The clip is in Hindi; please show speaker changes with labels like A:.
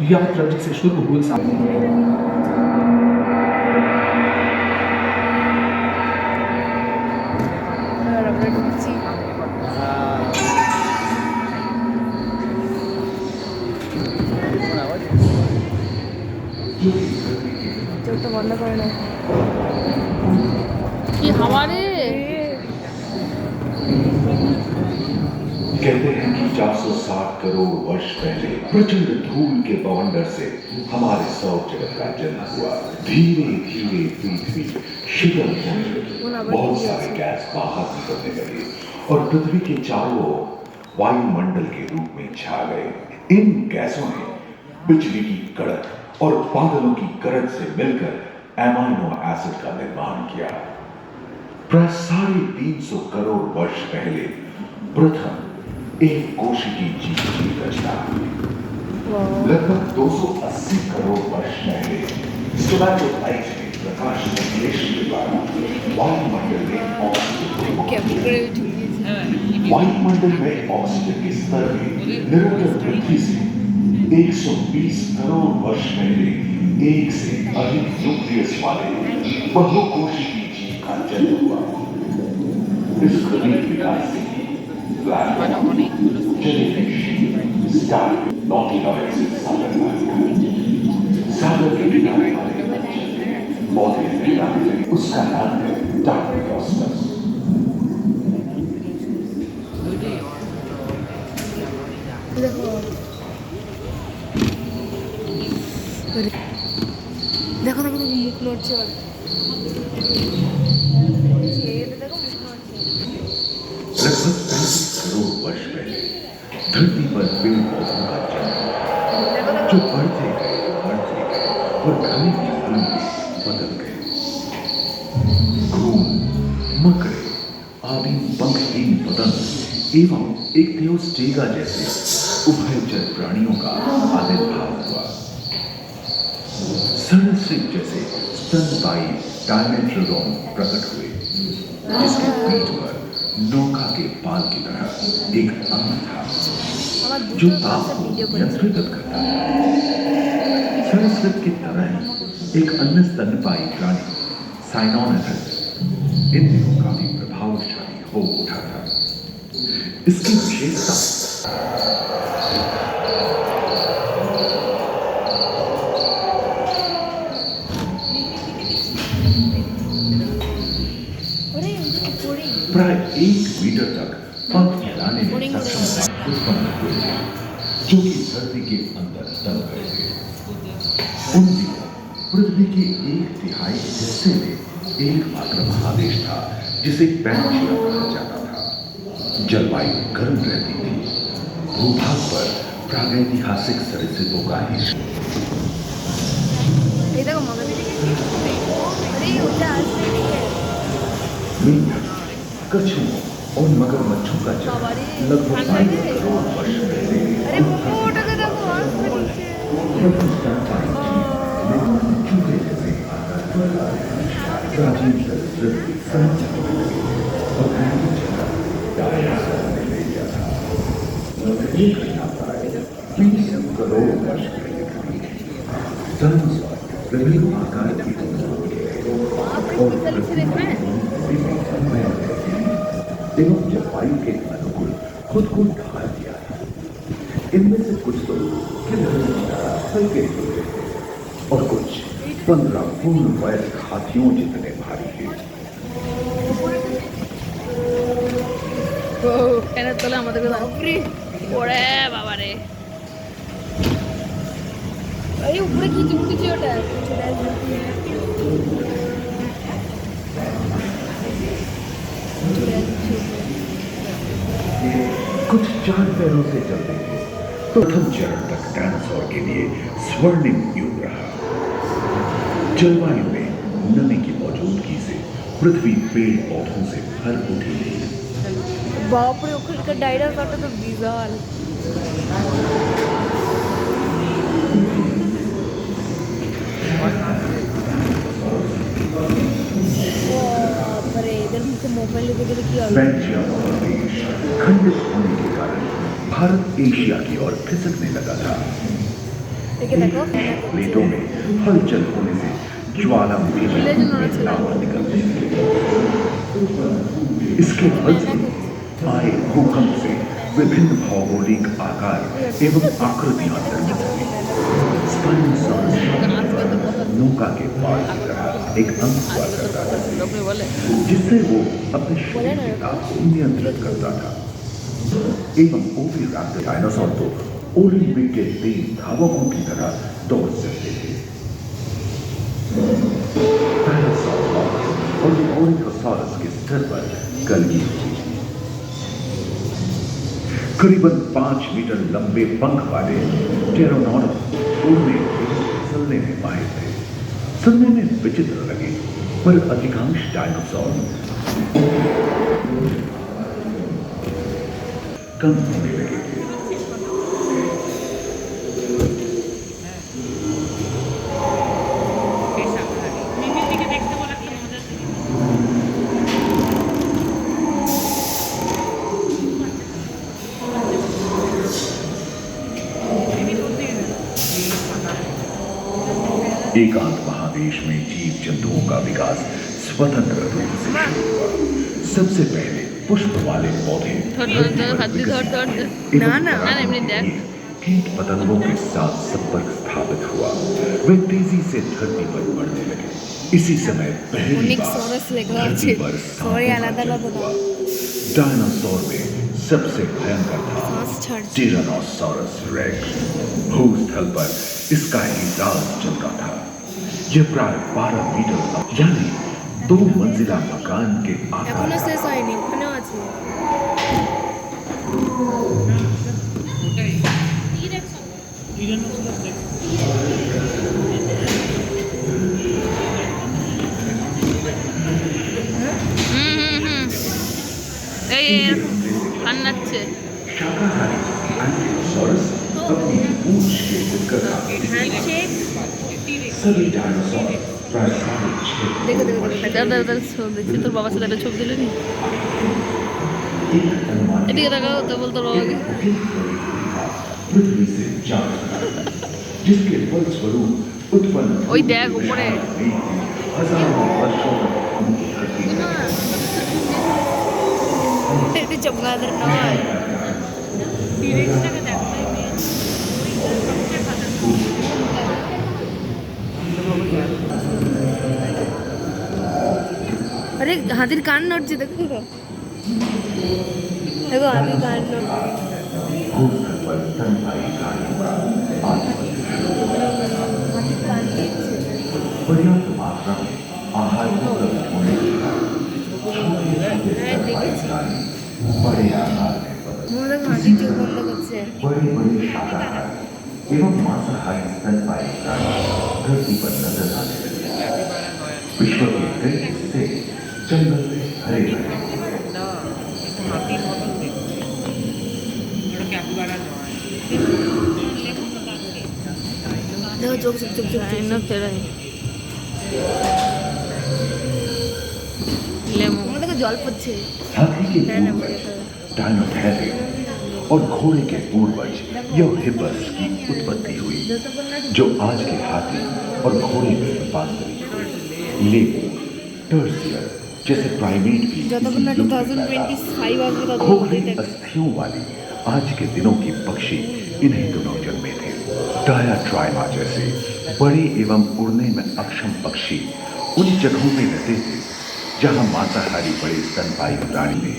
A: यात्रा जिसे शुरू हुई
B: আমরা ঢুকছি। চোখটা বন্ধ করে না। কি হাওয়া রে!
C: कहते हैं कि 460 करोड़ वर्ष पहले प्रचंड धूल के बवंडर से हमारे सौर जगत का जन्म हुआ। धीरे धीरे पृथ्वी शीतल होने लगी, बहुत सारे गैस बाहर निकलने लगे और पृथ्वी के चारों ओर वायुमंडल के रूप में छा गए। इन गैसों ने बिजली की कड़क और बादलों की गरज से मिलकर एमाइनो एसिड का निर्माण किया। प्राय 350 करोड़ वर्ष पहले प्रथम एक कोशिकी जीव रचना। लगभग 280 करोड़ वर्ष पहले स्टोमैटोलाइट ने प्रकाश संश्लेषण के द्वारा वायुमंडल में ऑक्सीजन के स्तर में निरंतर वृद्धि से 120 करोड़ वर्ष पहले एक से अधिक न्यूक्लियस वाले बहुकोशिकी जीव का जन्म हुआ। इस क्रमिक विकास से सागर के किनारे वाले पौधे फैलाने लगे। उसका नाम है डार्विनोस्टस।
B: দেখো দেখো দেখো মুখ নড়ছে বলে।
C: लगभग 35 करोड़ वर्ष पहले धरती पर पेड़ पौधों का जन्म जो बढ़ते गए और घने जंगलों में बदल गए। घूम मकड़े आदि पंखहीन पतंग एवं एक थियोस्टेगा जैसे उभयचर प्राणियों का आविर्भाव हुआ। सरीसृप जैसे स्तनपायी डायमेट्रोडोन प्रकट हुए जिसके पीठ पर नौका के पाल की तरह एक अंग था जो ताप को नियंत्रित करता है। सरीसृप की तरह ही एक अन्य स्तनपायी प्राणी साइनोनेथस इन दिनों काफी प्रभावशाली हो उठा था। इसकी विशेषता प्राय 1 मीटर तक पंख फैलाने में सक्षम उत्पन्न हुए थे जो कि धरती के अंदर दब गए थे। उन दिनों पृथ्वी के 1/3 हिस्से में एकमात्र महादेश था जिसे पैनोशिया कहा जाता था। जलवायु गर्म रहती थी। भूभाग पर प्रागैतिहासिक सरीसृपों का ही कछुओं और मगरमच्छों का जन्म लगभग 5 करोड़ वर्ष पहले चूहे जैसे प्राचीन सरीसृप और डायनासोर ने ले लिया था। ये घटना प्राय 20 करोड़ वर्ष पहले घटी। डायनासोर विभिन्न आकार के और एवं जलवायु के अनुकूल खुद को ढाल दिया था। इनमें से कुछ तो हल्के हुए थे और कुछ 15 पूर्ण वयस्क हाथियों जितने भारी थे।
B: তোলা আমাদের ওরে বাবা রে এই উপরে কি উঠেছে ওটা
C: कुछ 4 पैरों से चलते थे। प्रथम चरण तक डायनासोर के लिए स्वर्णिम युग रहा। जलवायु में नमी की मौजूदगी से पृथ्वी पेड़ पौधों से भर उठी।
B: बाप रे ओखल का डायनासोर तो विशाल मोबाइल
C: खंडित होने के कारण भारत एशिया की ओर खिसकने लगा था।
B: देखिए देखो
C: प्लेटों में हलचल होने से ज्वालामुखी में
B: Village में होना
C: लावा निकलती है। इसके फल से आए भूकंप से विभिन्न भौगोलिक आकार एवं आकृतियां निर्मित हुई। स्पाइनोसॉरस नौका के पाल की तरह एक अंग हुआ करता था, जिससे वो अपने शरीर के ताप को नियंत्रित करता था। एवं ओविराप्टर डायनासोर तो ओलंपिक के तेज धावकों की तरह दौड़ सकते थे। डायनासोर और ओरिथोसॉरस के स्तर पर कलगी हुई। करीबन 5 मीटर लंबे पंख वाले टेरोनॉडस उड़ने चलने में माहिर थे। सुनने में विचित्र लगे, पर अधिकांश डायनासोर कम होने लगे थे। एकांत महादेश में जीव जंतुओं का विकास स्वतंत्र रूप से शुरू हुआ। सबसे पहले पुष्प वाले पौधे कीट पतंगों के साथ संपर्क स्थापित हुआ। वे तेजी से धरती पर बढ़ने लगे। इसी समय पहली बार धरती पर डायनासोर में सबसे भयंकर था टिरानोसॉरस रेक्स। भूस्थल पर इसका ही राज चलता था। यह प्राय 12 मीटर यानी 2 मंजिला मकान के आकार शाकाहारी एंकिलोसॉरस अपनी पूंछ के दिक्कत सभी डायनासोर प्राय 6.5
B: তোর বাবার সাথে একটা ছবি দিলে নি এদিকে তাকাও তো বলতো বাবাকে
C: पृथ्वी से जा जिसके फलस्वरूप उत्पन्न
B: ওই দেখ উপরে
C: हजारों वर्षों तक उनकी धरती
B: এটি চমকাদার নয় अरे हाथीर कान नड़ছে দেখো देखो हाथीर कान नड़ছে
C: भूस्थल पर स्तनपायी प्राणियों का आधिपत्य पर्याप्त मात्रा में आहार उपलब्ध होने के कारण छोटे-छोटे स्तनपायी प्राणी बड़े आकार में
B: মোরা হাতি চোখ বন্ধ করছে
C: बड़े-बड़े शाकाहारी एवं मांसाहारी स्तनपायी प्राणी धरती पर नजर आने लगे। विश्व के कई हिस्से जंगल से भरे भरे
B: দেখো চোখ চোখ চোখ চোখ না ফেরাই লেমু আমার দেখো জল পড়ছে
C: हाथी के पूर्वज डायनोथेरिक और घोड़े के पूर्वज यूहिपस की उत्पत्ति हुई, जो आज के हाथी और घोड़े में रूपांतरित हुए। लेमूर, टर्सियर जैसे प्राइमेट भी
B: যতক্ষণ না 2025 আসবে ততক্ষণ
C: खोखली अस्थियों वाली आज के दिनों की पक्षी इन्हीं दिनों जन्मे थे। डायाट्राइमा जैसे बड़े एवं उड़ने में अक्षम पक्षी उन जगहों में रहते थे जहां मांसाहारी बड़े स्तनपायी प्राणी में